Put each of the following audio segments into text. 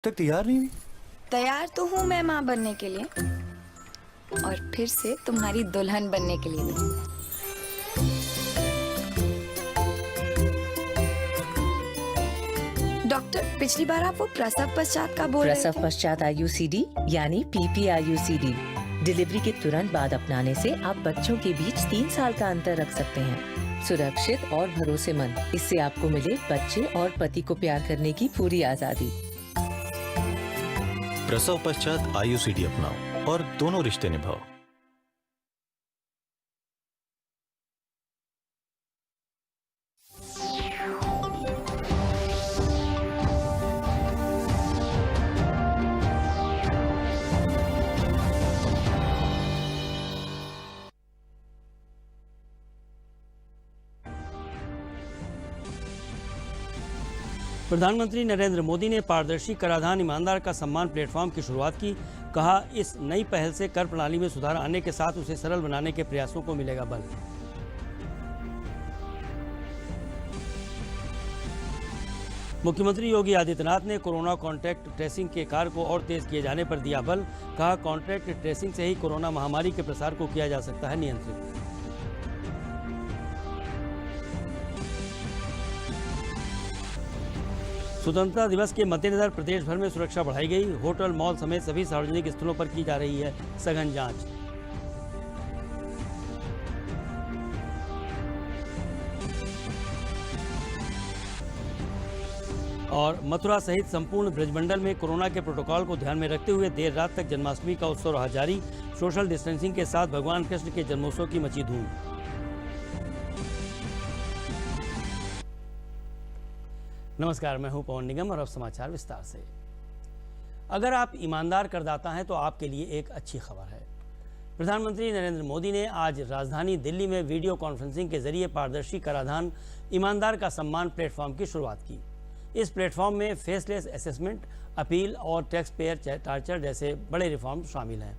तक तैयार नहीं हुई? तैयार तो हूँ मैं माँ बनने के लिए और फिर से तुम्हारी दुल्हन बनने के लिए भी। डॉक्टर, पिछली बार आप वो प्रसव पश्चात का बोल रहे थे। प्रसव पश्चात IUCD यानी PPIUCD डिलीवरी के तुरंत बाद अपनाने से आप बच्चों के बीच 3 साल का अंतर रख सकते हैं। सुरक्षित और भरोसेमंद, इससे आपको मिले बच्चे और पति को प्यार करने की पूरी आजादी। प्रसव पश्चात IUCD अपनाओ और दोनों रिश्ते निभाओ। प्रधानमंत्री नरेंद्र मोदी ने पारदर्शी कराधान ईमानदार का सम्मान प्लेटफॉर्म की शुरुआत की। कहा, इस नई पहल से कर प्रणाली में सुधार आने के साथ उसे सरल बनाने के प्रयासों को मिलेगा बल। मुख्यमंत्री योगी आदित्यनाथ ने कोरोना कॉन्टैक्ट ट्रेसिंग के कार्य को और तेज किए जाने पर दिया बल। कहा, कॉन्टैक्ट ट्रेसिंग से ही कोरोना महामारी के प्रसार को किया जा सकता है नियंत्रित। स्वतंत्रता दिवस के मद्देनजर प्रदेश भर में सुरक्षा बढ़ाई गई। होटल, मॉल समेत सभी सार्वजनिक स्थलों पर की जा रही है सघन जांच। और मथुरा सहित संपूर्ण ब्रजमंडल में कोरोना के प्रोटोकॉल को ध्यान में रखते हुए देर रात तक जन्माष्टमी का उत्सव रहा जारी। सोशल डिस्टेंसिंग के साथ भगवान कृष्ण के जन्मोत्सव की मची धूम। नमस्कार, मैं हूं पवन निगम और अब समाचार विस्तार से। अगर आप ईमानदार करदाता हैं तो आपके लिए एक अच्छी खबर है। प्रधानमंत्री नरेंद्र मोदी ने आज राजधानी दिल्ली में वीडियो कॉन्फ्रेंसिंग के जरिए पारदर्शी कराधान ईमानदार का सम्मान प्लेटफॉर्म की शुरुआत की। इस प्लेटफॉर्म में फेसलेस असेसमेंट, अपील और टैक्स पेयर चार्टर जैसे बड़े रिफॉर्म शामिल हैं।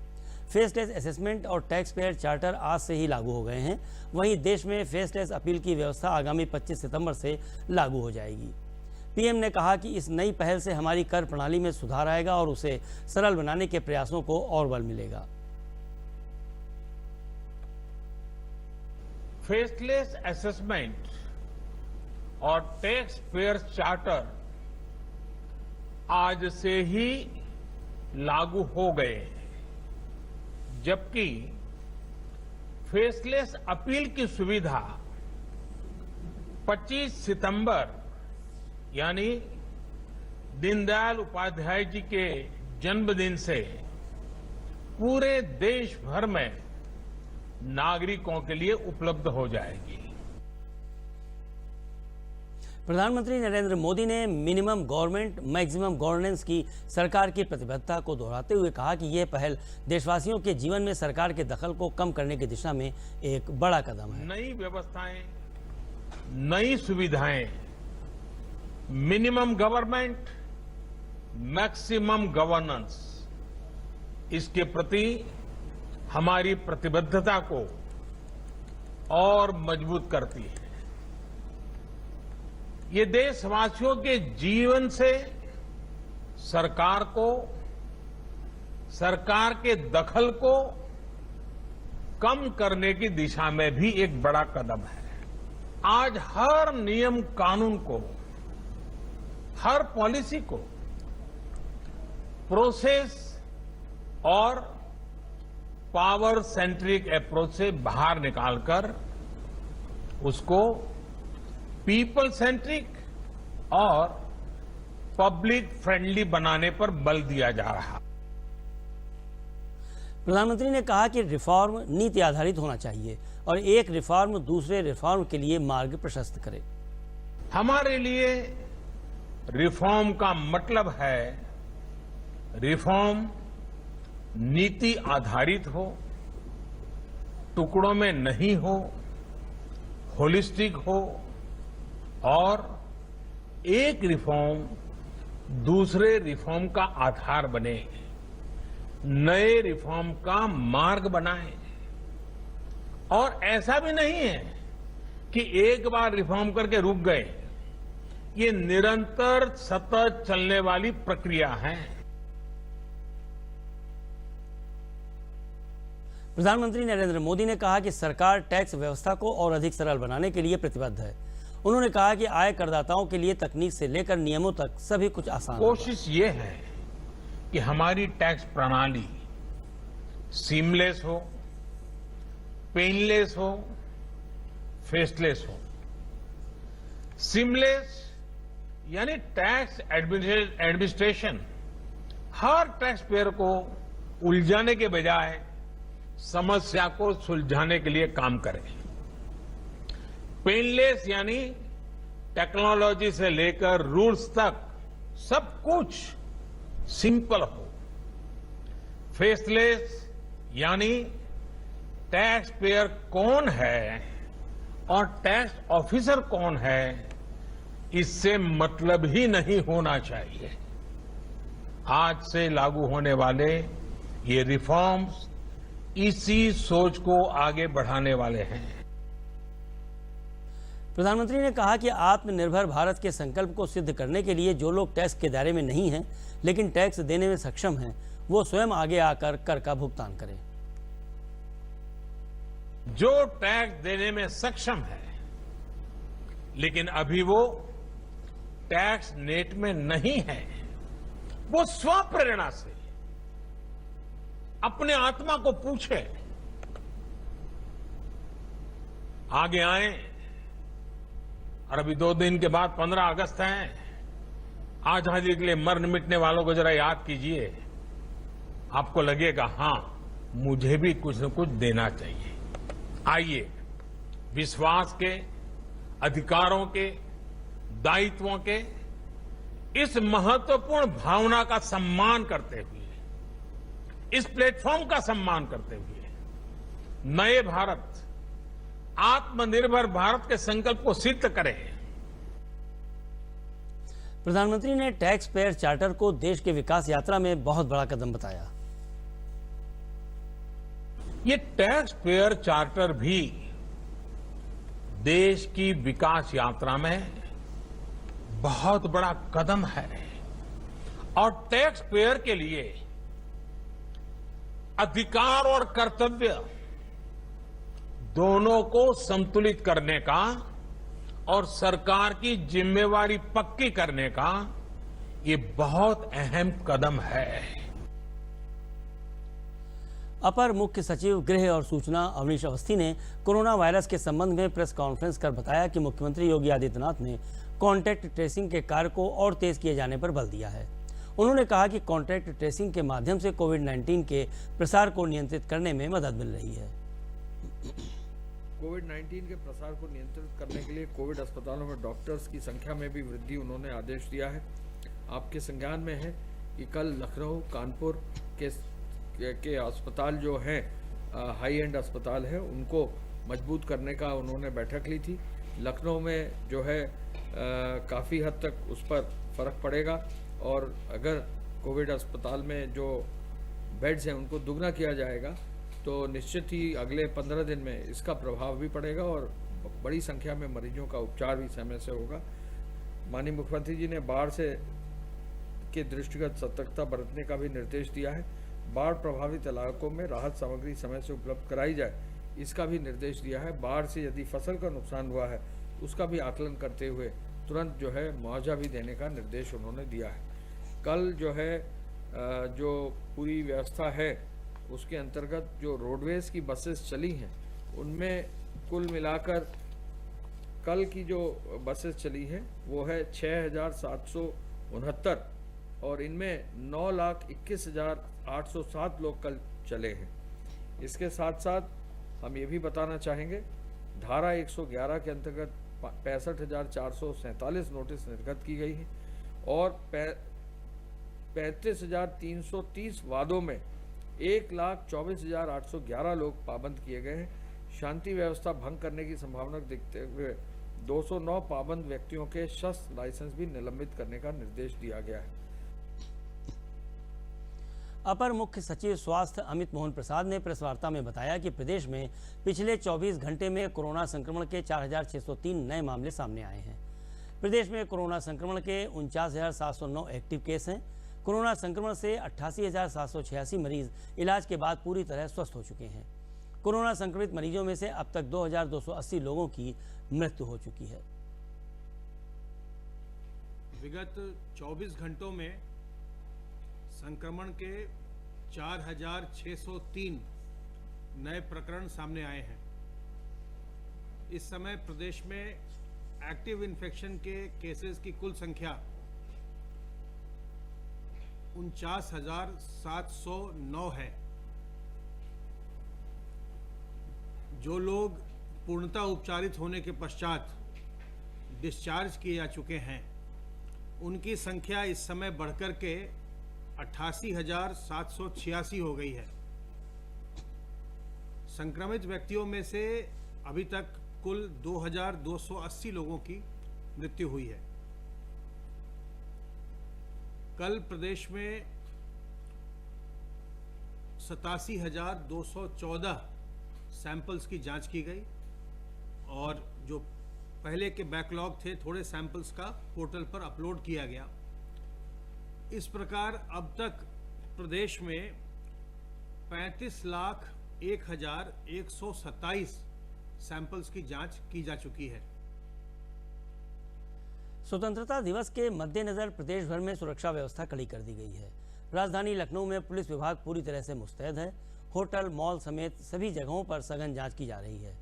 फेसलेस असेसमेंट और टैक्स पेयर चार्टर आज से ही लागू हो गए हैं। वहीं देश में फेसलेस अपील की व्यवस्था आगामी 25 सितंबर से लागू हो जाएगी। पीएम ने कहा कि इस नई पहल से हमारी कर प्रणाली में सुधार आएगा और उसे सरल बनाने के प्रयासों को और बल मिलेगा। फेसलेस असेसमेंट और टैक्स पेयर चार्टर आज से ही लागू हो गए, जबकि फेसलेस अपील की सुविधा 25 सितंबर यानी दीनदयाल उपाध्याय जी के जन्मदिन से पूरे देश भर में नागरिकों के लिए उपलब्ध हो जाएगी। प्रधानमंत्री नरेंद्र मोदी ने मिनिमम गवर्नमेंट मैक्सिमम गवर्नेंस की सरकार की प्रतिबद्धता को दोहराते हुए कहा कि यह पहल देशवासियों के जीवन में सरकार के दखल को कम करने की दिशा में एक बड़ा कदम है। नई व्यवस्थाएं, नई सुविधाएं, मिनिमम गवर्नमेंट, मैक्सिमम गवर्नेंस, इसके प्रति हमारी प्रतिबद्धता को और मजबूत करती है। ये देशवासियों के जीवन से सरकार को, सरकार के दखल को कम करने की दिशा में भी एक बड़ा कदम है। आज हर नियम कानून को, हर पॉलिसी को प्रोसेस और पावर सेंट्रिक अप्रोच से बाहर निकालकर उसको पीपल सेंट्रिक और पब्लिक फ्रेंडली बनाने पर बल दिया जा रहा। प्रधानमंत्री ने कहा कि रिफॉर्म नीति आधारित होना चाहिए और एक रिफॉर्म दूसरे रिफॉर्म के लिए मार्ग प्रशस्त करे। हमारे लिए रिफॉर्म का मतलब है रिफॉर्म नीति आधारित हो, टुकड़ों में नहीं हो, होलिस्टिक हो और एक रिफॉर्म दूसरे रिफॉर्म का आधार बने, नए रिफॉर्म का मार्ग बनाए। और ऐसा भी नहीं है कि एक बार रिफॉर्म करके रुक गए, ये निरंतर सतत चलने वाली प्रक्रिया है। प्रधानमंत्री नरेंद्र मोदी ने कहा कि सरकार टैक्स व्यवस्था को और अधिक सरल बनाने के लिए प्रतिबद्ध है। उन्होंने कहा कि आय करदाताओं के लिए तकनीक से लेकर नियमों तक सभी कुछ आसान होगा। कोशिश ये है कि हमारी टैक्स प्रणाली सीमलेस हो, पेनलेस हो, फेसलेस हो। सीमलेस यानी टैक्स एडमिनिस्ट्रेशन हर टैक्स पेयर को उलझाने के बजाय समस्या को सुलझाने के लिए काम करे। पेनलेस यानी टेक्नोलॉजी से लेकर रूल्स तक सब कुछ सिंपल हो। फेसलेस यानी टैक्स पेयर कौन है और टैक्स ऑफिसर कौन है, इससे मतलब ही नहीं होना चाहिए। आज से लागू होने वाले ये रिफॉर्म्स इसी सोच को आगे बढ़ाने वाले हैं। प्रधानमंत्री ने कहा कि आत्मनिर्भर भारत के संकल्प को सिद्ध करने के लिए जो लोग टैक्स के दायरे में नहीं हैं लेकिन टैक्स देने में सक्षम हैं, वो स्वयं आगे आकर कर का भुगतान करें। जो टैक्स देने में सक्षम है लेकिन अभी वो टैक्स नेट में नहीं है, वो स्वप्रेरणा से अपने आत्मा को पूछे, आगे आए। और अभी 2 दिन के बाद 15 अगस्त है। आजादी के लिए मरने मिटने वालों को जरा याद कीजिए। आपको लगेगा हाँ, मुझे भी कुछ न कुछ देना चाहिए। आइए विश्वास के, अधिकारों के, दायित्वों के इस महत्वपूर्ण भावना का सम्मान करते हुए, इस प्लेटफॉर्म का सम्मान करते हुए नए भारत, आत्मनिर्भर भारत के संकल्प को सिद्ध करें। प्रधानमंत्री ने टैक्स पेयर चार्टर को देश के विकास यात्रा में बहुत बड़ा कदम बताया। ये टैक्स पेयर चार्टर भी देश की विकास यात्रा में बहुत बड़ा कदम है और टैक्स पेयर के लिए अधिकार और कर्तव्य दोनों को संतुलित करने का और सरकार की जिम्मेवारी पक्की करने का ये बहुत अहम कदम है। अपर मुख्य सचिव गृह और सूचना अवनीश अवस्थी ने कोरोना वायरस के संबंध में प्रेस कॉन्फ्रेंस कर बताया कि मुख्यमंत्री योगी आदित्यनाथ ने कॉन्टैक्ट ट्रेसिंग के कार्य को और तेज किए जाने पर बल दिया है। उन्होंने कहा कि कॉन्टैक्ट ट्रेसिंग के माध्यम से कोविड-19 के प्रसार को नियंत्रित करने में मदद मिल रही है। कोविड-19 के प्रसार को नियंत्रित करने के लिए कोविड अस्पतालों में डॉक्टर्स की संख्या में भी वृद्धि उन्होंने आदेश दिया है। आपके संज्ञान में है कि कल लखनऊ, कानपुर के अस्पताल जो हैं, हाई एंड अस्पताल है, उनको मजबूत करने का उन्होंने बैठक ली थी। लखनऊ में जो है काफ़ी हद तक उस पर फर्क पड़ेगा और अगर कोविड अस्पताल में जो बेड्स हैं उनको दुगना किया जाएगा तो निश्चित ही अगले 15 दिन में इसका प्रभाव भी पड़ेगा और बड़ी संख्या में मरीजों का उपचार भी समय से होगा। माननीय मुख्यमंत्री जी ने बाढ़ के दृष्टिगत सतर्कता बरतने का भी निर्देश दिया है। बाढ़ प्रभावित इलाकों में राहत सामग्री समय से उपलब्ध कराई जाए, इसका भी निर्देश दिया है। बाढ़ से यदि फसल का नुकसान हुआ है उसका भी आकलन करते हुए तुरंत जो है मुआवजा भी देने का निर्देश उन्होंने दिया है। कल जो है जो पूरी व्यवस्था है उसके अंतर्गत जो रोडवेज की बसेस चली हैं उनमें कुल मिलाकर कल की जो बसेस चली हैं वो है 6,769 और इनमें 9,21,807 लोग कल चले हैं। इसके साथ साथ हम ये भी बताना चाहेंगे, धारा 111 के अंतर्गत 65,447 नोटिस निर्गत की गई है और 35,330 वादों में 1,24,811 लोग पाबंद किए गए हैं। शांति व्यवस्था भंग करने की संभावना देखते हुए 209 पाबंद व्यक्तियों के शस्त्र लाइसेंस भी निलंबित करने का निर्देश दिया गया है। अपर मुख्य सचिव स्वास्थ्य अमित मोहन प्रसाद ने प्रेस वार्ता में बताया कि प्रदेश में पिछले 24 घंटे में कोरोना संक्रमण के 4,603 नए मामले सामने आए हैं। प्रदेश में कोरोना संक्रमण के 49,709 एक्टिव केस हैं। कोरोना संक्रमण से 88,786 मरीज इलाज के बाद पूरी तरह स्वस्थ हो चुके हैं। कोरोना संक्रमित मरीजों में से अब तक 2,280 लोगों की मृत्यु हो चुकी है। विगत 24 घंटों में संक्रमण के 4,603 नए प्रकरण सामने आए हैं। इस समय प्रदेश में एक्टिव इन्फेक्शन के केसेस की कुल संख्या 49,709 है। जो लोग पूर्णतः उपचारित होने के पश्चात डिस्चार्ज किए जा चुके हैं, उनकी संख्या इस समय बढ़कर के 88,786 हो गई है। संक्रमित व्यक्तियों में से अभी तक कुल 2,280 लोगों की मृत्यु हुई है। कल प्रदेश में 87,214 सैंपल्स की जांच की गई और जो पहले के बैकलॉग थे थोड़े सैंपल्स का पोर्टल पर अपलोड किया गया। इस प्रकार अब तक प्रदेश में 35,01,127 सैंपल्स की जांच की जा चुकी है। स्वतंत्रता दिवस के मद्देनजर प्रदेश भर में सुरक्षा व्यवस्था कड़ी कर दी गई है। राजधानी लखनऊ में पुलिस विभाग पूरी तरह से मुस्तैद है। होटल, मॉल समेत सभी जगहों पर सघन जांच की जा रही है।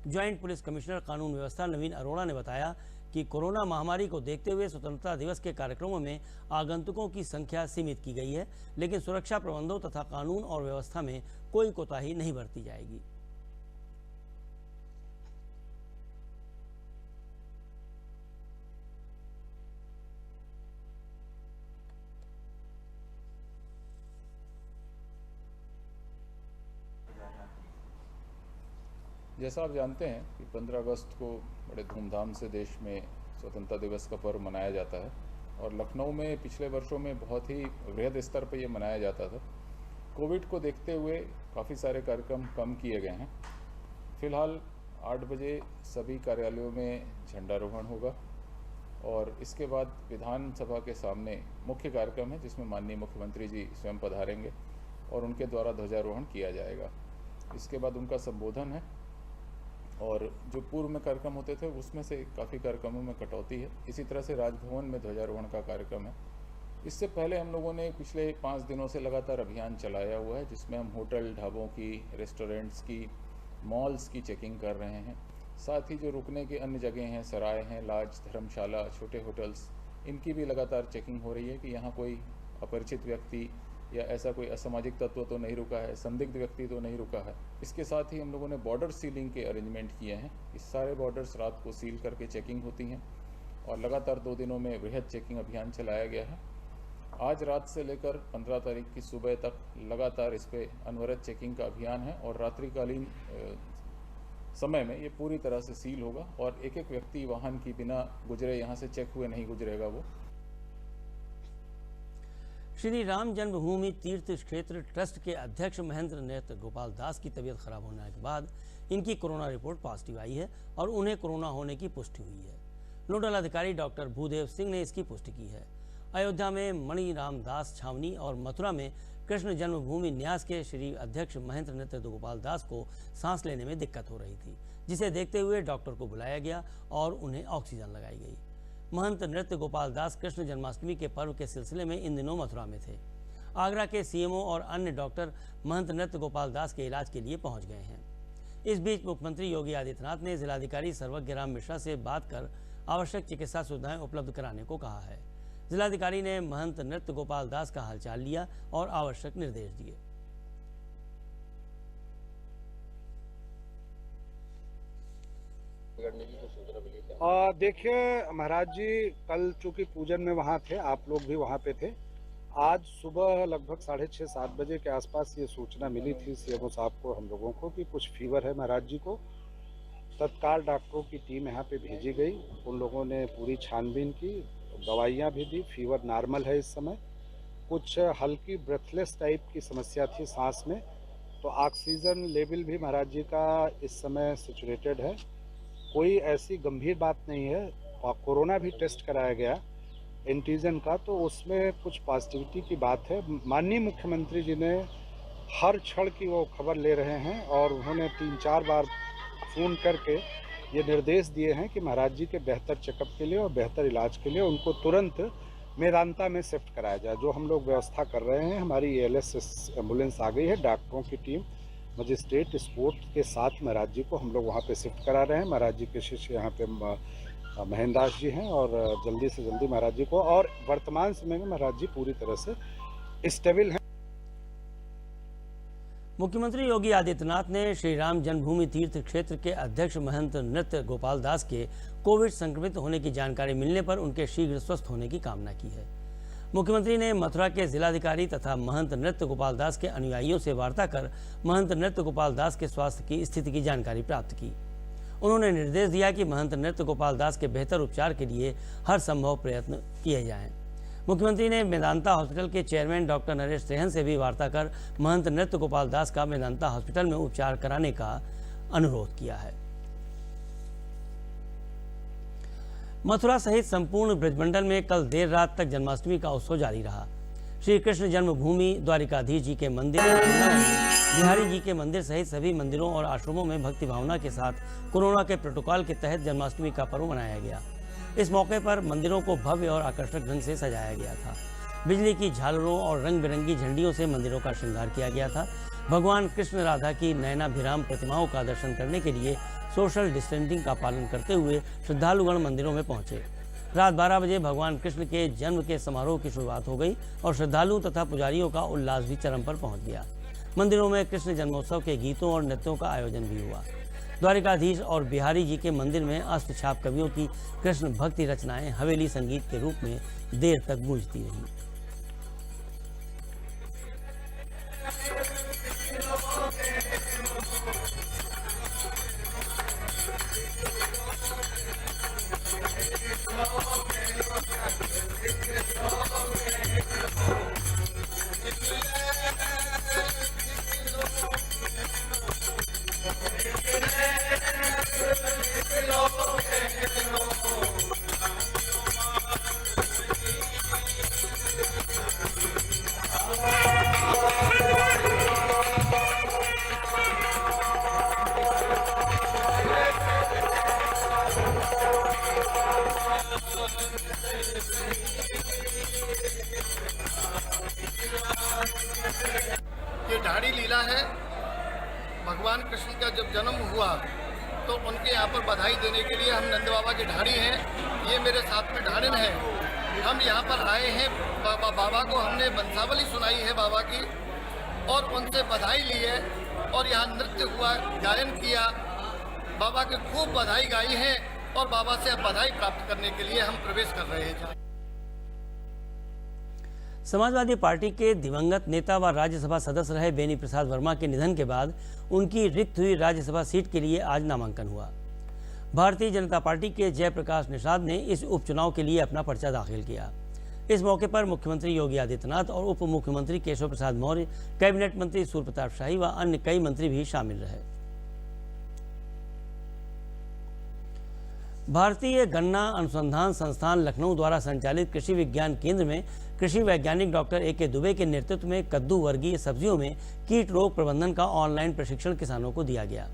ज्वाइंट पुलिस कमिश्नर कानून व्यवस्था नवीन अरोड़ा ने बताया कि कोरोना महामारी को देखते हुए स्वतंत्रता दिवस के कार्यक्रमों में आगंतुकों की संख्या सीमित की गई है, लेकिन सुरक्षा प्रबंधों तथा कानून और व्यवस्था में कोई कोताही नहीं बरती जाएगी। जैसा आप जानते हैं कि 15 अगस्त को बड़े धूमधाम से देश में स्वतंत्रता दिवस का पर्व मनाया जाता है और लखनऊ में पिछले वर्षों में बहुत ही वृहद स्तर पर यह मनाया जाता था। कोविड को देखते हुए काफ़ी सारे कार्यक्रम कम किए गए हैं। फिलहाल 8 बजे सभी कार्यालयों में झंडारोहण होगा और इसके बाद विधानसभा के सामने मुख्य कार्यक्रम है जिसमें माननीय मुख्यमंत्री जी स्वयं पधारेंगे और उनके द्वारा ध्वजारोहण किया जाएगा। इसके बाद उनका संबोधन है और जो पूर्व में कार्यक्रम होते थे उसमें से काफ़ी कार्यक्रमों में कटौती है। इसी तरह से राजभवन में ध्वजारोहण का कार्यक्रम है। इससे पहले हम लोगों ने पिछले 5 दिनों से लगातार अभियान चलाया हुआ है जिसमें हम होटल, ढाबों की, रेस्टोरेंट्स की, मॉल्स की चेकिंग कर रहे हैं। साथ ही जो रुकने की अन्य जगह हैं, सराय हैं, लॉज, धर्मशाला, छोटे होटल्स, इनकी भी लगातार चेकिंग हो रही है कि यहाँ कोई अपरिचित व्यक्ति या ऐसा कोई असामाजिक तत्व तो नहीं रुका है, संदिग्ध व्यक्ति तो नहीं रुका है। इसके साथ ही हम लोगों ने बॉर्डर सीलिंग के अरेंजमेंट किए हैं। इस सारे बॉर्डर्स रात को सील करके चेकिंग होती हैं और लगातार 2 दिनों में वृहद चेकिंग अभियान चलाया गया है। आज रात से लेकर 15 तारीख की सुबह तक लगातार इस पर अनवरत चेकिंग का अभियान है और रात्रिकालीन समय में ये पूरी तरह से सील होगा और एक एक व्यक्ति वाहन की बिना गुजरे यहाँ से चेक हुए नहीं गुजरेगा। वो श्री राम जन्मभूमि तीर्थ क्षेत्र ट्रस्ट के अध्यक्ष महेंद्र नृत्य गोपाल दास की तबीयत खराब होने के बाद इनकी कोरोना रिपोर्ट पॉजिटिव आई है और उन्हें कोरोना होने की पुष्टि हुई है। नोडल अधिकारी डॉक्टर भूदेव सिंह ने इसकी पुष्टि की है। अयोध्या में मणि रामदास छावनी और मथुरा में कृष्ण जन्मभूमि न्यास के श्री अध्यक्ष महेंद्र नृत्य गोपाल दास को सांस लेने में दिक्कत हो रही थी, जिसे देखते हुए डॉक्टर को बुलाया गया और उन्हें ऑक्सीजन लगाई गई। महंत नृत्य गोपाल दास कृष्ण जन्माष्टमी के पर्व के सिलसिले में इन दिनों मथुरा में थे। आगरा के सीएमओ और अन्य डॉक्टर महंत नृत्य गोपाल दास के इलाज के लिए पहुंच गए हैं। इस बीच मुख्यमंत्री योगी आदित्यनाथ ने जिलाधिकारी सर्वज्ञ राम मिश्रा से बात कर आवश्यक चिकित्सा सुविधाएं उपलब्ध कराने को कहा है। जिलाधिकारी ने महंत नृत्य गोपाल दास का हालचाल लिया और आवश्यक निर्देश दिए। देखिए महाराज जी, कल चूंकि पूजन में वहाँ थे, आप लोग भी वहाँ पे थे। आज सुबह लगभग 6:30-7 बजे के आसपास ये सूचना मिली थी सीएमओ साहब को, हम लोगों को, कि कुछ फीवर है महाराज जी को। तत्काल डॉक्टरों की टीम यहाँ पे भेजी गई। उन लोगों ने पूरी छानबीन की, दवाइयाँ भी दी। फीवर नॉर्मल है इस समय। कुछ हल्की ब्रेथलेस टाइप की समस्या थी सांस में, तो ऑक्सीजन लेवल भी महाराज जी का इस समय सैचुरेटेड है। कोई ऐसी गंभीर बात नहीं है कोरोना भी टेस्ट कराया गया एंटीजन का, तो उसमें कुछ पॉजिटिविटी की बात है। माननीय मुख्यमंत्री जी ने हर क्षण की वो खबर ले रहे हैं और उन्होंने 3-4 बार फ़ोन करके ये निर्देश दिए हैं कि महाराज जी के बेहतर चेकअप के लिए और बेहतर इलाज के लिए उनको तुरंत मेदांता में शिफ्ट कराया जाए, जो हम लोग व्यवस्था कर रहे हैं। हमारी एएलएस एम्बुलेंस आ गई है, डॉक्टरों की टीम, मजिस्ट्रेट, स्पोर्ट के साथ महाराज जी को हम लोग वहाँ पे शिफ्ट करा रहे हैं। महाराज जी के शिष्य यहाँ पे महेंद्र दास जी हैं और जल्दी से जल्दी महाराज जी को, और वर्तमान समय में महाराज जी पूरी तरह से स्टेबल हैं। मुख्यमंत्री योगी आदित्यनाथ ने श्री राम जन्मभूमि तीर्थ क्षेत्र के अध्यक्ष महंत नृत्य गोपाल दास के कोविड संक्रमित होने की जानकारी मिलने पर उनके शीघ्र स्वस्थ होने की कामना की है। मुख्यमंत्री ने मथुरा के जिलाधिकारी तथा महंत नृत्य गोपाल दास के अनुयायियों से वार्ता कर महंत नृत्य गोपाल दास के स्वास्थ्य की स्थिति की जानकारी प्राप्त की। उन्होंने निर्देश दिया कि महंत नृत्य गोपाल दास के बेहतर उपचार के लिए हर संभव प्रयत्न किए जाएं। मुख्यमंत्री ने मेदांता हॉस्पिटल के चेयरमैन डॉक्टर नरेश त्रेहन से भी वार्ता कर महंत नृत्य गोपाल दास का मेदांता हॉस्पिटल में उपचार कराने का अनुरोध किया है। मथुरा सहित संपूर्ण ब्रजमंडल में कल देर रात तक जन्माष्टमी का उत्सव जारी रहा। श्री कृष्ण जन्मभूमि द्वारिकाधीश जी के मंदिर, बिहारी जी के मंदिर सहित सभी मंदिरों और आश्रमों में भक्ति भावना के साथ कोरोना के प्रोटोकॉल के तहत जन्माष्टमी का पर्व मनाया गया। इस मौके पर मंदिरों को भव्य और आकर्षक ढंग से सजाया गया था। बिजली की झालरों और रंग बिरंगी झंडियों से मंदिरों का श्रृंगार किया गया था। भगवान कृष्ण राधा की नयनाभिराम प्रतिमाओं का दर्शन करने के लिए सोशल डिस्टेंसिंग का पालन करते हुए श्रद्धालुगण मंदिरों में पहुंचे। रात 12 बजे भगवान कृष्ण के जन्म के समारोह की शुरुआत हो गई और श्रद्धालु तथा पुजारियों का उल्लास भी चरम पर पहुंच गया। मंदिरों में कृष्ण जन्मोत्सव के गीतों और नृत्यों का आयोजन भी हुआ। द्वारिकाधीश और बिहारी जी के मंदिर में अष्टछाप कवियों की कृष्ण भक्ति रचनाएं हवेली संगीत के रूप में देर तक गूंजती रहीं। ये ढाड़ी लीला है। भगवान कृष्ण का जब जन्म हुआ तो उनके यहाँ पर बधाई देने के लिए हम नंद बाबा के ढाड़ी हैं। ये मेरे साथ में ढाड़िन है। हम यहाँ पर आए हैं, बाबा को हमने बंसावली सुनाई है बाबा की और उनसे बधाई ली है और यहाँ नृत्य हुआ, गायन किया, बाबा की खूब बधाई गाई है और बाबा से अब बधाई प्राप्त करने के लिए हम प्रवेश कर रहे हैं। समाजवादी पार्टी के दिवंगत नेता व राज्यसभा सदस्य रहे बेनी प्रसाद वर्मा के निधन के बाद उनकी रिक्त हुई राज्यसभा सीट के लिए आज नामांकन हुआ। भारतीय जनता पार्टी के जयप्रकाश निषाद ने इस उपचुनाव के लिए अपना पर्चा दाखिल किया। इस मौके पर मुख्यमंत्री योगी आदित्यनाथ और उप मुख्यमंत्री केशव प्रसाद मौर्य, कैबिनेट मंत्री सूर्य प्रताप शाही व अन्य कई मंत्री भी शामिल रहे। भारतीय गन्ना अनुसंधान संस्थान लखनऊ द्वारा संचालित कृषि विज्ञान केंद्र में कृषि वैज्ञानिक डॉक्टर ए.के. दुबे के नेतृत्व में कद्दू वर्गीय सब्जियों में कीट रोग प्रबंधन का ऑनलाइन प्रशिक्षण किसानों को दिया गया।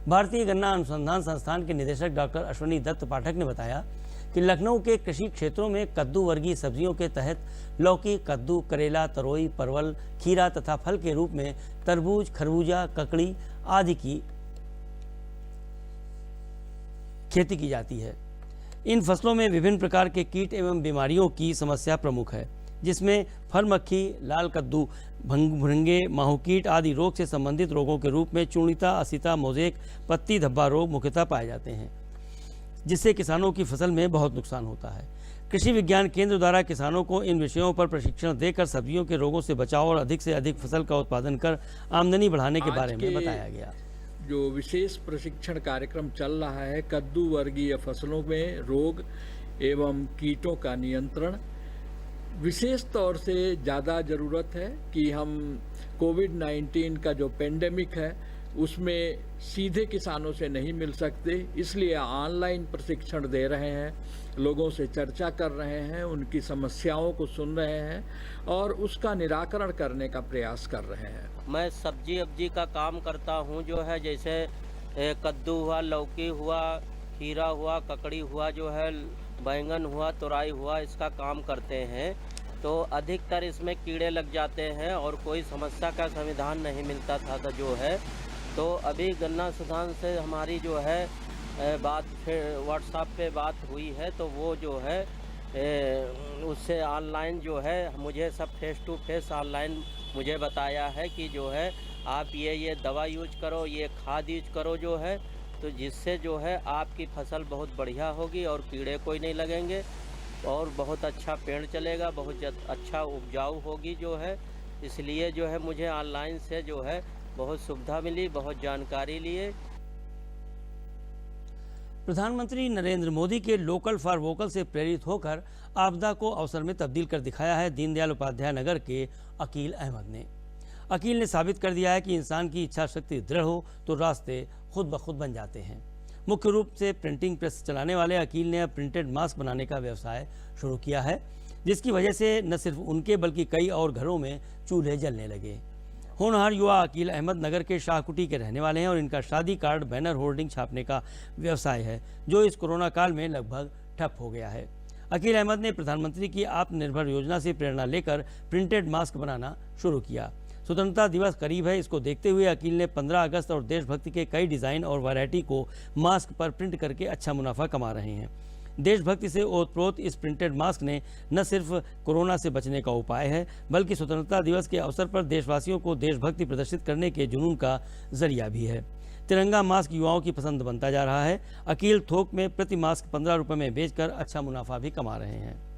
भारतीय गन्ना अनुसंधान संस्थान के निदेशक डॉक्टर अश्विनी दत्त पाठक ने बताया कि लखनऊ के कृषि क्षेत्रों में कद्दू वर्गीय सब्जियों के तहत लौकी, कद्दू, करेला, तरोई, परवल, खीरा तथा फल के रूप में तरबूज, खरबूजा, ककड़ी आदि की खेती की जाती है। इन फसलों में विभिन्न प्रकार के कीट एवं बीमारियों की समस्या प्रमुख है, जिसमें फल मक्खी, लाल कद्दू, भुरंगे, माहू कीट आदि रोग से संबंधित रोगों के रूप में चूर्णिता, असिता, मोज़ेक, पत्ती धब्बा रोग मुख्यतः पाए जाते हैं, जिससे किसानों की फसल में बहुत नुकसान होता है। कृषि विज्ञान केंद्र द्वारा किसानों को इन विषयों पर प्रशिक्षण देकर सब्जियों के रोगों से बचाव और अधिक से अधिक फसल का उत्पादन कर आमदनी बढ़ाने के बारे में बताया गया। जो विशेष प्रशिक्षण कार्यक्रम चल रहा है कद्दू वर्गीय फसलों में रोग एवं कीटों का नियंत्रण, विशेष तौर से ज़्यादा ज़रूरत है कि हम कोविड-19 का जो पेंडेमिक है उसमें सीधे किसानों से नहीं मिल सकते, इसलिए ऑनलाइन प्रशिक्षण दे रहे हैं, लोगों से चर्चा कर रहे हैं, उनकी समस्याओं को सुन रहे हैं और उसका निराकरण करने का प्रयास कर रहे हैं। मैं सब्जी अब्जी का काम करता हूँ, जो है जैसे कद्दू हुआ, लौकी हुआ, खीरा हुआ, ककड़ी हुआ, जो है बैंगन हुआ, तुरई हुआ, इसका काम करते हैं। तो अधिकतर इसमें कीड़े लग जाते हैं और कोई समस्या का समाधान नहीं मिलता था तो जो है, तो अभी गन्ना सुधान से हमारी जो है बात फिर व्हाट्सएप पे बात हुई है, तो वो जो है उससे ऑनलाइन जो है मुझे सब फेस टू फेस ऑनलाइन मुझे बताया है कि जो है आप ये दवा यूज करो, ये खाद यूज करो जो है, तो जिससे जो है आपकी फसल बहुत बढ़िया होगी और कीड़े कोई नहीं लगेंगे और बहुत अच्छा पेड़ चलेगा, बहुत अच्छा उपजाऊ होगी जो है। इसलिए जो है मुझे ऑनलाइन से जो है बहुत सुविधा मिली, बहुत जानकारी लिए। प्रधानमंत्री नरेंद्र मोदी के लोकल फॉर वोकल से प्रेरित होकर आपदा को अवसर में तब्दील कर दिखाया है दीनदयाल उपाध्याय नगर के अकील अहमद ने। अकील ने साबित कर दिया है कि इंसान की इच्छा शक्ति दृढ़ हो तो रास्ते खुद ब खुद बन जाते हैं। मुख्य रूप से प्रिंटिंग प्रेस चलाने वाले अकील ने अब प्रिंटेड मास्क बनाने का व्यवसाय शुरू किया है, जिसकी वजह से न सिर्फ उनके बल्कि कई और घरों में चूल्हे जलने लगे। होनहार युवा अकील अहमद नगर के शाहकुटी के रहने वाले हैं और इनका शादी कार्ड बैनर होर्डिंग छापने का व्यवसाय है, जो इस कोरोना काल में लगभग ठप हो गया है। अकील अहमद ने प्रधानमंत्री की आत्मनिर्भर योजना से प्रेरणा लेकर प्रिंटेड मास्क बनाना शुरू किया। स्वतंत्रता दिवस करीब है, इसको देखते हुए अकील ने 15 अगस्त और देशभक्ति के कई डिज़ाइन और वैरायटी को मास्क पर प्रिंट करके अच्छा मुनाफा कमा रहे हैं। देशभक्ति से ओतप्रोत इस प्रिंटेड मास्क ने न सिर्फ कोरोना से बचने का उपाय है, बल्कि स्वतंत्रता दिवस के अवसर पर देशवासियों को देशभक्ति प्रदर्शित करने के जुनून का जरिया भी है। तिरंगा मास्क युवाओं की पसंद बनता जा रहा है। अकील थोक में प्रति मास्क 15 रुपये में बेचकर अच्छा मुनाफा भी कमा रहे हैं।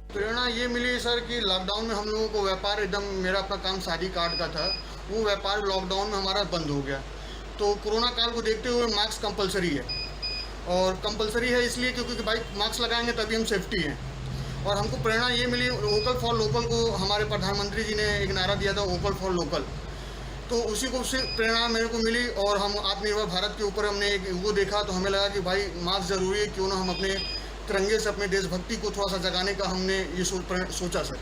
प्रेरणा ये मिली सर कि लॉकडाउन में हम लोगों को व्यापार एकदम, मेरा अपना काम शादी कार्ड का था, वो व्यापार लॉकडाउन में हमारा बंद हो गया। तो कोरोना काल को देखते हुए मास्क कंपलसरी है, और कंपलसरी है इसलिए क्योंकि भाई मास्क लगाएंगे तभी हम सेफ्टी हैं। और हमको प्रेरणा ये मिली, वोकल फॉर लोकल को हमारे प्रधानमंत्री जी ने एक नारा दिया था, वोकल फॉर लोकल, तो उसी को से प्रेरणा मेरे को मिली। और हम आत्मनिर्भर भारत के ऊपर हमने एक वो देखा, तो हमें लगा कि भाई मास्क ज़रूरी है, क्यों ना हम अपने तिरंगे से अपने देशभक्ति को थोड़ा सा जगाने का हमने ये सोचा सर।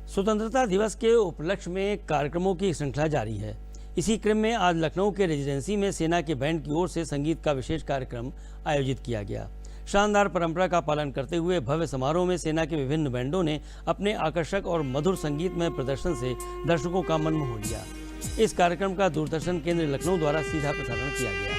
स्वतंत्रता दिवस के उपलक्ष्य में कार्यक्रमों की श्रृंखला जारी है। इसी क्रम में आज लखनऊ के रेजिडेंसी में सेना के बैंड की ओर से संगीत का विशेष कार्यक्रम आयोजित किया गया। शानदार परंपरा का पालन करते हुए भव्य समारोह में सेना के विभिन्न बैंडों ने अपने आकर्षक और मधुर संगीतमय प्रदर्शन से दर्शकों का मन मोह लिया। इस कार्यक्रम का दूरदर्शन केंद्र लखनऊ द्वारा सीधा प्रसारण किया गया।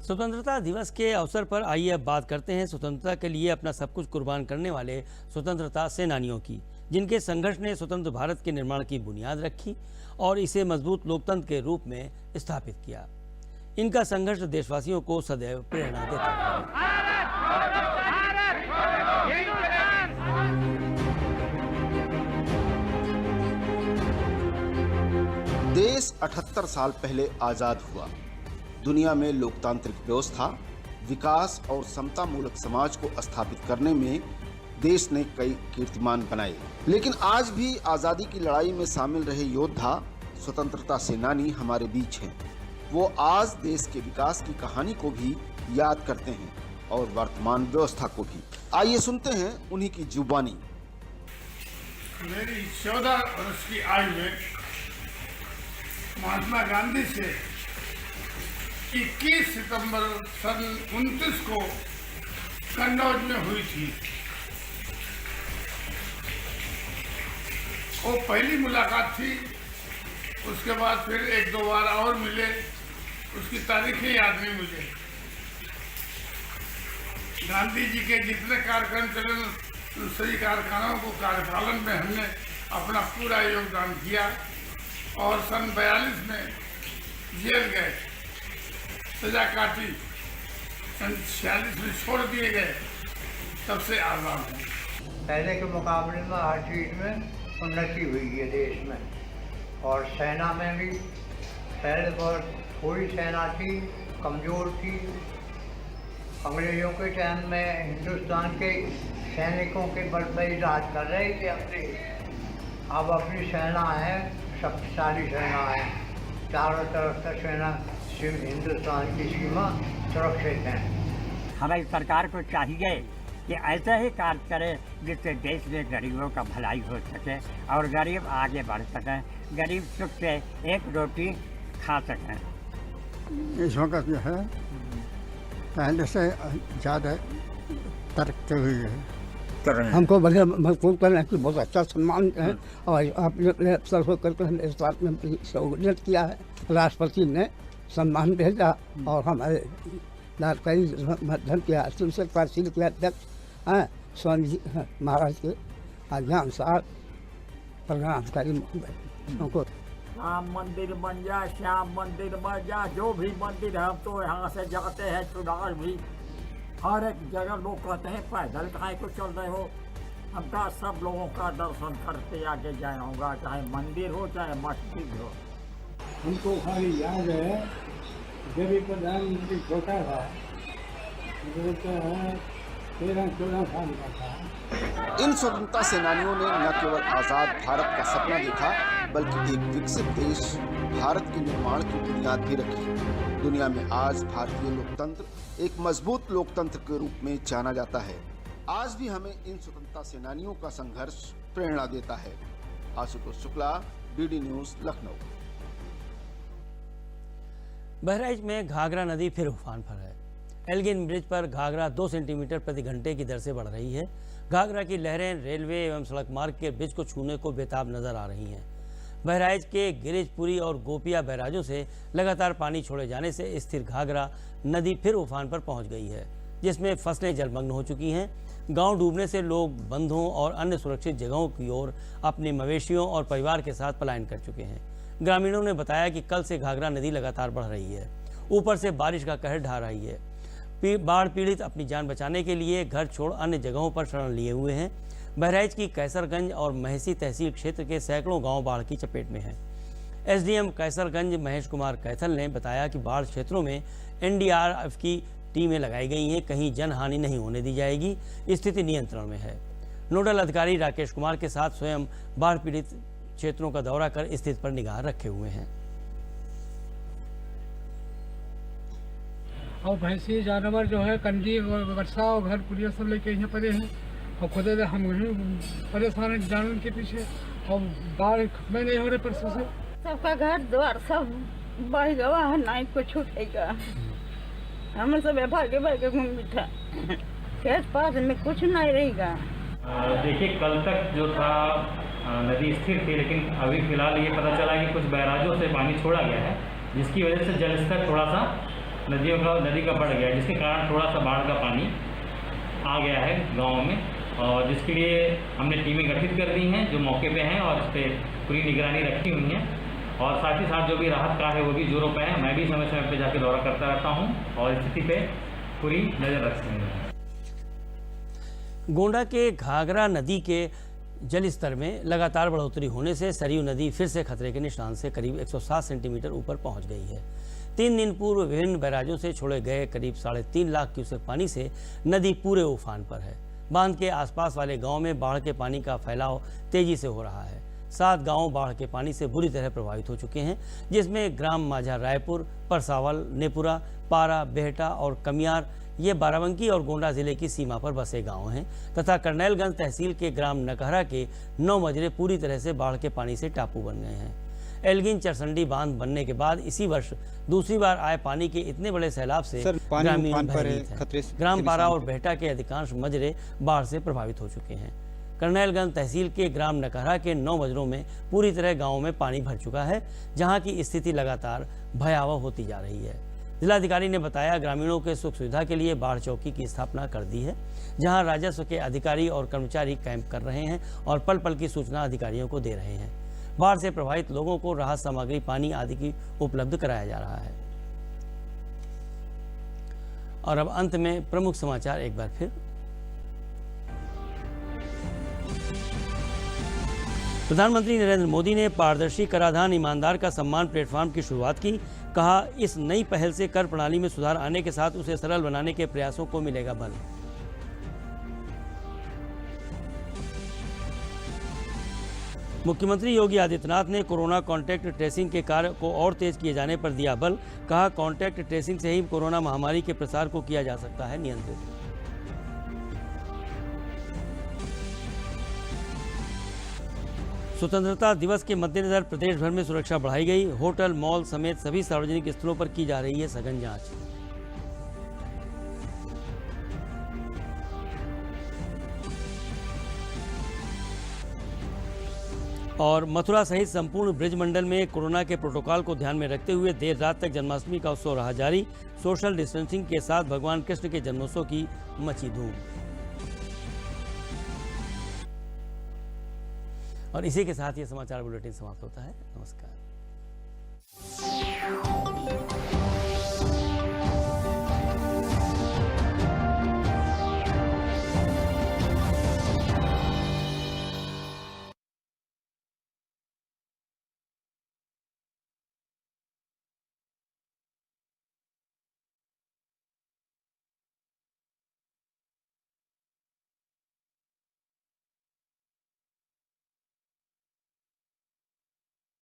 स्वतंत्रता दिवस के अवसर पर आइए अब बात करते हैं स्वतंत्रता के लिए अपना सब कुछ कुर्बान करने वाले स्वतंत्रता सेनानियों की, जिनके संघर्ष ने स्वतंत्र भारत के निर्माण की बुनियाद रखी और इसे मजबूत लोकतंत्र के रूप में स्थापित किया। इनका संघर्ष देशवासियों को सदैव प्रेरणा देता है। देश 78 साल पहले आजाद हुआ। दुनिया में लोकतांत्रिक व्यवस्था, विकास और समता मूलक समाज को स्थापित करने में देश ने कई कीर्तिमान बनाए। लेकिन आज भी आज़ादी की लड़ाई में शामिल रहे योद्धा, स्वतंत्रता सेनानी हमारे बीच हैं। वो आज देश के विकास की कहानी को भी याद करते हैं और वर्तमान व्यवस्था को भी। आइए सुनते हैं उन्हीं की जुबानी। मेरी 14 वर्ष की आयु में महात्मा गांधी से 21 सितंबर सन 29 को कन्नौज में हुई थी। वो पहली मुलाकात थी। उसके बाद फिर 1-2 बार और मिले, उसकी तारीखें याद नहीं मुझे। गांधी जी के जितने कार्यक्रम चले सही कारखानों को कार्यपालन में हमने अपना पूरा योगदान किया और सन 42 में जेल गए, सजा काटी, सन 46 में छोड़ दिए गए, तब से आज़ाद हैं। पहले के मुकाबले में हर चीज़ में उन्नति हुई है देश में, और सेना में भी पहले बहुत थोड़ी सेना थी, कमज़ोर थी। अंग्रेज़ों के टाइम में हिंदुस्तान के सैनिकों के बल पर ही राज कर रहे थे अपने। अब अपनी सेना है, शक्तिशाली सेना है, चारों तरफ से सेना हिंदुस्तान की सीमा सुरक्षित है। हमारी सरकार को चाहिए कि ऐसा ही कार्य करे जिससे देश में गरीबों का भलाई हो सके और गरीब आगे बढ़ सकें, गरीब सुख से एक रोटी खा सकें। इस वक्त जो है पहले से ज़्यादा तरक्की हुई है। हमको बढ़िया महसूस करने की बहुत अच्छा सम्मान है और आपने अवसर होकर के हमें इस बात में सहूलियत किया है। राष्ट्रपति ने सम्मान भेजा और हमारे लालकड़ी मध्यम के आश्रम से पार्षद के अध्यक्ष हैं स्वामी जी महाराज के आज्ञा अनुसार प्रोग्राम करी उनको। राम मंदिर बन जाए, श्याम मंदिर बन जाए, जो भी मंदिर है, हम तो यहाँ से जाते हैं चुनाव भी हर एक जगह लोग कहते हैं पैदल काहे को चल रहे हो। हम तो सब लोगों का दर्शन करते आगे जाए होगा, चाहे मंदिर हो चाहे मस्जिद हो। हमको खाली याद है जब प्रधानमंत्री छोटा था, 13-14 साल का था। इन स्वतंत्रता सेनानियों ने न केवल आजाद भारत का सपना देखा बल्कि एक विकसित देश भारत के निर्माण की बुनियाद भी रखी। दुनिया में आज भारतीय लोकतंत्र एक मजबूत लोकतंत्र के रूप में जाना जाता है। आज भी हमें इन स्वतंत्रता सेनानियों का संघर्ष प्रेरणा देता है। Ashutosh Shukla, DD news, Lucknow. बहराइच में घाघरा नदी फिर उफान पर है। एल्गिन ब्रिज पर घाघरा 2 सेंटीमीटर प्रति घंटे की दर से बढ़ रही है। घाघरा की लहरें रेलवे एवं सड़क मार्ग के ब्रिज को छूने को बेताब नजर आ रही हैं। बहराइच के गिरिजपुरी और गोपिया बैराजों से लगातार पानी छोड़े जाने से स्थिर घाघरा नदी फिर उफान पर पहुंच गई है, जिसमें फसलें जलमग्न हो चुकी हैं। गांव डूबने से लोग बंधों और अन्य सुरक्षित जगहों की ओर अपने मवेशियों और परिवार के साथ पलायन कर चुके हैं। ग्रामीणों ने बताया कि कल से घाघरा नदी लगातार बढ़ रही है, ऊपर से बारिश का कहर ढा रही है। बाढ़ पीड़ित अपनी जान बचाने के लिए घर छोड़ अन्य जगहों पर शरण लिए हुए हैं। बहराइच की कैसरगंज और महसी तहसील क्षेत्र के सैकड़ों गांव बाढ़ की चपेट में हैं। एसडीएम कैसरगंज महेश कुमार कैथल ने बताया कि बाढ़ क्षेत्रों में एनडीआरएफ की टीमें लगाई गई हैं, कहीं जनहानि नहीं होने दी जाएगी, स्थिति नियंत्रण में है। नोडल अधिकारी राकेश कुमार के साथ स्वयं बाढ़ पीड़ित क्षेत्रों का दौरा कर स्थिति पर निगाह रखे हुए हैं। और भैंसी जानवर जो है कंजी वर्षा और घर पुलिया सब लेके यहाँ पड़े हैं और खुद हम परेशान हैं जानवर के पीछे और बाढ़ में नहीं हो रहे परसों से। सबका घर द्वार सब बह गवा है, नहीं को छूटेगा। हम सब भागे भागे घूम बैठा, खेत पास में कुछ नहीं रहेगा। देखिए कल तक जो था नदी स्थिर थी, लेकिन अभी फिलहाल ये पता चला कि कुछ बैराजों से पानी छोड़ा गया है, जिसकी वजह से जल स्तर थोड़ा सा नदी का बढ़ गया है, जिसके कारण थोड़ा सा बाढ़ का पानी आ गया है गाँव में, और जिसके लिए हमने टीमें गठित कर दी हैं जो मौके पे हैं और इस पर पूरी निगरानी रखी हुई है। और साथ ही साथ जो भी राहत कार्य है वो भी जोरों पे है। मैं भी समय समय पे जाके दौरा करता रहता हूँ और स्थिति पे पूरी नज़र रखते हैं। गोंडा के घाघरा नदी के जल स्तर में लगातार बढ़ोतरी होने से सरयू नदी फिर से खतरे के निशान से करीब 107 सेंटीमीटर ऊपर पहुंच गई है। 3 दिन पूर्व विभिन्न बैराजों से छोड़े गए करीब 3.5 लाख क्यूसेक पानी से नदी पूरे उफान पर है। बांध के आसपास वाले गांव में बाढ़ के पानी का फैलाव तेजी से हो रहा है। 7 गांव बाढ़ के पानी से बुरी तरह प्रभावित हो चुके हैं, जिसमें ग्राम माझा रायपुर, परसावल, नेपुरा, पारा, बेहटा और कमियार ये बाराबंकी और गोंडा जिले की सीमा पर बसे गांव हैं तथा करनैलगंज तहसील के ग्राम नकहरा के 9 मजरे पूरी तरह से बाढ़ के पानी से टापू बन गए हैं। एल्गिन चरसंडी बांध बनने के बाद इसी वर्ष दूसरी बार आए पानी के इतने बड़े सैलाब से ग्रामीण भयभीत हैं। ग्राम बारा और बेहटा के अधिकांश मजरे बाढ़ से प्रभावित हो चुके हैं। करनैलगंज तहसील के ग्राम नकहरा के 9 मजरों में पूरी तरह गाँव में पानी भर चुका है, जहाँ की स्थिति लगातार भयावह होती जा रही है। जिलाधिकारी ने बताया, ग्रामीणों के सुख सुविधा के लिए बाढ़ चौकी की स्थापना कर दी है, जहां राजस्व के अधिकारी और कर्मचारी कैंप कर रहे हैं और पल पल की सूचना अधिकारियों को दे रहे हैं। बाढ़ से प्रभावित लोगों को राहत सामग्री, पानी आदि की उपलब्ध कराया जा रहा है। और अब अंत में प्रमुख समाचार एक बार फिर। प्रधानमंत्री नरेंद्र मोदी ने पारदर्शी कराधान ईमानदार का सम्मान प्लेटफॉर्म की शुरुआत की। कहा, इस नई पहल से कर प्रणाली में सुधार आने के साथ उसे सरल बनाने के प्रयासों को मिलेगा बल। मुख्यमंत्री योगी आदित्यनाथ ने कोरोना कॉन्टैक्ट ट्रेसिंग के कार्य को और तेज किए जाने पर दिया बल। कहा, कॉन्टैक्ट ट्रेसिंग से ही कोरोना महामारी के प्रसार को किया जा सकता है नियंत्रित। स्वतंत्रता दिवस के मद्देनजर प्रदेश भर में सुरक्षा बढ़ाई गई। होटल, मॉल समेत सभी सार्वजनिक स्थलों पर की जा रही है सघन जांच। और मथुरा सहित संपूर्ण ब्रिज मंडल में कोरोना के प्रोटोकॉल को ध्यान में रखते हुए देर रात तक जन्माष्टमी का उत्सव रहा जारी। सोशल डिस्टेंसिंग के साथ भगवान कृष्ण के जन्मोत्सव की मची धूम। और इसी के साथ ये समाचार बुलेटिन समाप्त होता है। नमस्कार।